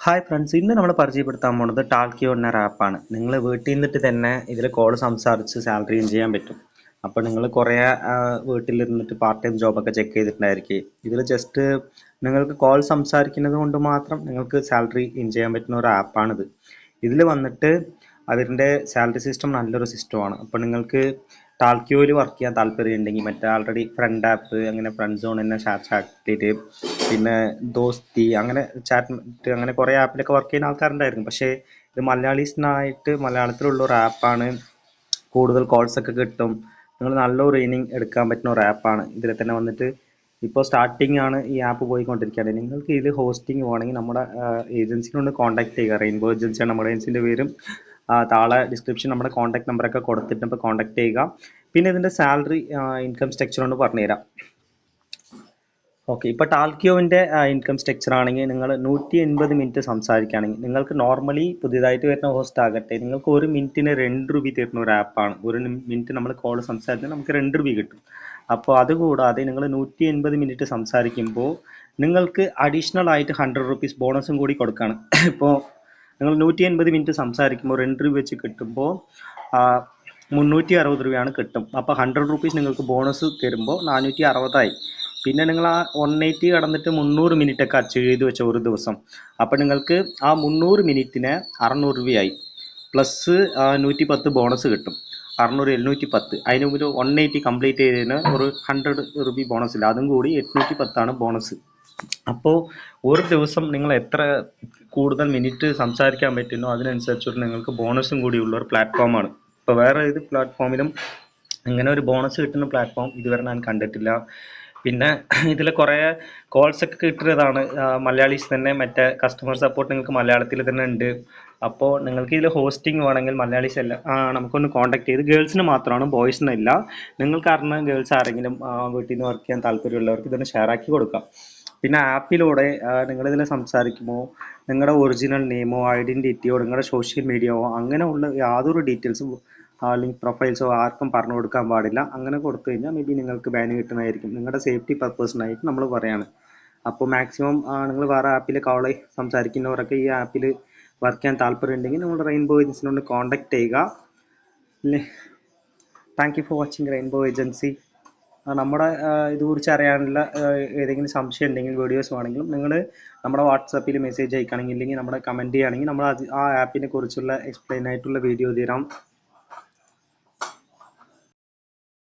Hi friends, ഇന്ന് നമ്മൾ പരിചയപ്പെടുത്താൻ പോകുന്നത് ടാൽക്കിയോ എന്ന ആപ്പാണ്. നിങ്ങൾ വീട്ടിൽ നിന്നിട്ട് തന്നെ ഇതിൽ കോൾ സംസാരിച്ച് സാലറി ഇൻ ചെയ്യാൻ പറ്റും. അപ്പോൾ നിങ്ങൾ കുറേ വീട്ടിലിരുന്നിട്ട് പാർട്ട് ടൈം ജോബൊക്കെ ചെക്ക് ചെയ്തിട്ടുണ്ടായിരിക്കും. ഇതിൽ ജസ്റ്റ് നിങ്ങൾക്ക് കോൾ സംസാരിക്കുന്നത് കൊണ്ട് മാത്രം നിങ്ങൾക്ക് സാലറി ഇൻ ചെയ്യാൻ പറ്റുന്ന ഒരു ആപ്പാണിത്. ഇതിൽ വന്നിട്ട് അവരുടെ സാലറി സിസ്റ്റം നല്ലൊരു സിസ്റ്റമാണ്. അപ്പോൾ നിങ്ങൾക്ക് ടാൽക്കിയോയിൽ വർക്ക് ചെയ്യാൻ താല്പര്യമുണ്ടെങ്കിൽ മറ്റേ ആൾറെഡി ഫ്രണ്ട് ആപ്പ്, അങ്ങനെ ഫ്രണ്ട് സോൺ തന്നെ ചാറ്റ്, പിന്നെ ദോസ്തി, അങ്ങനെ ചാറ്റ്, അങ്ങനെ കുറേ ആപ്പിലൊക്കെ വർക്ക് ചെയ്യുന്ന ആൾക്കാരുണ്ടായിരുന്നു. പക്ഷേ ഇത് മലയാളീസിനായിട്ട് മലയാളത്തിലുള്ള ഒരു ആപ്പാണ്. കൂടുതൽ കോൾസ് ഒക്കെ കിട്ടും. നിങ്ങൾ നല്ലൊരു ഏർണിംഗ് എടുക്കാൻ പറ്റുന്ന ഒരു ആപ്പാണ്. ഇതിൽ തന്നെ വന്നിട്ട് ഇപ്പോൾ സ്റ്റാർട്ടിംഗ് ആണ് ഈ ആപ്പ് പോയിക്കൊണ്ടിരിക്കുകയാണ്. നിങ്ങൾക്ക് ഇതിൽ ഹോസ്റ്റിംഗ് വേണമെങ്കിൽ നമ്മുടെ ഏജൻസിനോട് കോൺടാക്ട് ചെയ്യുക. റെയിൻബോ ഏജൻസിയാണ് നമ്മുടെ ഏജൻസിൻ്റെ പേരും. താഴെ ഡിസ്ക്രിപ്ഷൻ നമ്മുടെ കോൺടാക്ട് നമ്പറൊക്കെ കൊടുത്തിട്ട് ഇപ്പോൾ കോൺടാക്ട് ചെയ്യുക. പിന്നെ ഇതിൻ്റെ സാലറി ഇൻകം സ്ട്രക്ചർ ഒന്ന് പറഞ്ഞുതരാം. ഓക്കെ, ഇപ്പോൾ ടാൽക്കിയോവിൻ്റെ ഇൻകം സ്ട്രക്ചർ ആണെങ്കിൽ നിങ്ങൾ 180 മിനിറ്റ് സംസാരിക്കുകയാണെങ്കിൽ നിങ്ങൾക്ക് നോർമലി പുതിയതായിട്ട് വരുന്ന ഹോസ്റ്റ് ആകട്ടെ, നിങ്ങൾക്ക് ഒരു മിനിറ്റിന് 2 രൂപ തരുന്ന ഒരു ആപ്പാണ്. ഒരു മിനിറ്റ് നമ്മൾ കോൾ സംസാരിച്ചാൽ നമുക്ക് 2 രൂപ കിട്ടും. അപ്പോൾ അതുകൂടാതെ നിങ്ങൾ 180 മിനിറ്റ് സംസാരിക്കുമ്പോൾ നിങ്ങൾക്ക് അഡീഷണൽ ആയിട്ട് 100 റുപ്പീസ് ബോണസും കൂടി കൊടുക്കുകയാണ്. ഇപ്പോൾ നിങ്ങൾ 180 മിനിറ്റ് സംസാരിക്കുമ്പോൾ 2 രൂപ വെച്ച് കിട്ടുമ്പോൾ 360 രൂപയാണ് കിട്ടും. അപ്പോൾ 100 റുപ്പീസ് നിങ്ങൾക്ക് ബോണസ് തരുമ്പോൾ 460 പിന്നെ നിങ്ങൾ ആ 180 കടന്നിട്ട് 300 മിനിറ്റ് ഒക്കെ അച്ചീവ് ചെയ്ത് വെച്ച ഒരു ദിവസം, അപ്പോൾ നിങ്ങൾക്ക് ആ 300 മിനിറ്റിന് 600 രൂപയായി. പ്ലസ് 110 ബോണസ് കിട്ടും. 600 710. അതിന് ഒരു 180 കംപ്ലീറ്റ് ചെയ്തതിന് ഒരു 100 റുപ്പി ബോണസ് ഇല്ല, അതും കൂടി 810 ബോണസ്. അപ്പോൾ ഒരു ദിവസം നിങ്ങൾ എത്ര കൂടുതൽ മിനിറ്റ് സംസാരിക്കാൻ പറ്റുന്നോ അതിനനുസരിച്ചിട്ട് നിങ്ങൾക്ക് ബോണസും കൂടിയുള്ള ഒരു പ്ലാറ്റ്ഫോമാണ്. ഇപ്പോൾ വേറെ ഏത് പ്ലാറ്റ്ഫോമിലും ഇങ്ങനെ ഒരു ബോണസ് കിട്ടുന്ന പ്ലാറ്റ്ഫോം ഇതുവരെ ഞാൻ കണ്ടിട്ടില്ല. പിന്നെ ഇതിൽ കുറേ കോൾസ് ഒക്കെ കിട്ടുന്നതാണ്. മലയാളീസ് തന്നെ, മറ്റേ കസ്റ്റമർ സപ്പോർട്ട് നിങ്ങൾക്ക് മലയാളത്തിൽ തന്നെ ഉണ്ട്. അപ്പോൾ നിങ്ങൾക്ക് ഇതിൽ ഹോസ്റ്റിംഗ് വേണമെങ്കിൽ മലയാളീസ് അല്ല നമുക്കൊന്ന് കോൺടാക്ട് ചെയ്ത്, ഗേൾസിന് മാത്രമാണ്, ബോയ്സിനില്ല. നിങ്ങൾക്ക് അറിയുന്ന ഗേൾസ് ആരെങ്കിലും വീട്ടിൽ നിന്ന് വർക്ക് ചെയ്യാൻ താല്പര്യമുള്ളവർക്ക് ഇതൊന്ന് ഷെയർ ആക്കി കൊടുക്കാം. പിന്നെ ആപ്പിലൂടെ നിങ്ങളിതിൽ സംസാരിക്കുമ്പോൾ നിങ്ങളുടെ ഒറിജിനൽ നെയിമോ ഐഡൻറ്റിറ്റിയോ നിങ്ങളുടെ സോഷ്യൽ മീഡിയയോ അങ്ങനെയുള്ള യാതൊരു ഡീറ്റെയിൽസും ലിങ്ക് പ്രൊഫൈൽസോ ആർക്കും പറഞ്ഞു കൊടുക്കാൻ പാടില്ല. അങ്ങനെ കൊടുത്തു കഴിഞ്ഞാൽ മേ ബി നിങ്ങൾക്ക് ബാൻ കിട്ടുന്നതായിരിക്കും. നിങ്ങളുടെ സേഫ്റ്റി പർപ്പസിനായിട്ട് നമ്മൾ പറയാണ്. അപ്പോൾ മാക്സിമം നിങ്ങൾ വേറെ ആപ്പിൽ കോള് സംസാരിക്കുന്നവരൊക്കെ ഈ ആപ്പിൽ വർക്ക് ചെയ്യാൻ താല്പര്യം ഉണ്ടെങ്കിൽ നിങ്ങൾ റെയിൻബോ ഏജൻസിനോട് കോൺടാക്ട് ചെയ്യുക. അല്ലേ? Thank you for watching rainbow agency. നമ്മുടെ ഇതുകുറിച്ച് അറിയാനുള്ള ഏതെങ്കിലും സംശയം ഉണ്ടെങ്കിൽ, വീഡിയോസ് വേണമെങ്കിലും നിങ്ങൾ നമ്മുടെ വാട്സാപ്പിൽ മെസ്സേജ് അയക്കുകയാണെങ്കിൽ, ഇല്ലെങ്കിൽ നമ്മുടെ കമൻറ്റ് ചെയ്യുകയാണെങ്കിൽ നമ്മൾ ആ ആപ്പിനെ കുറിച്ചുള്ള എക്സ്പ്ലെയിൻ ആയിട്ടുള്ള വീഡിയോ തരാം.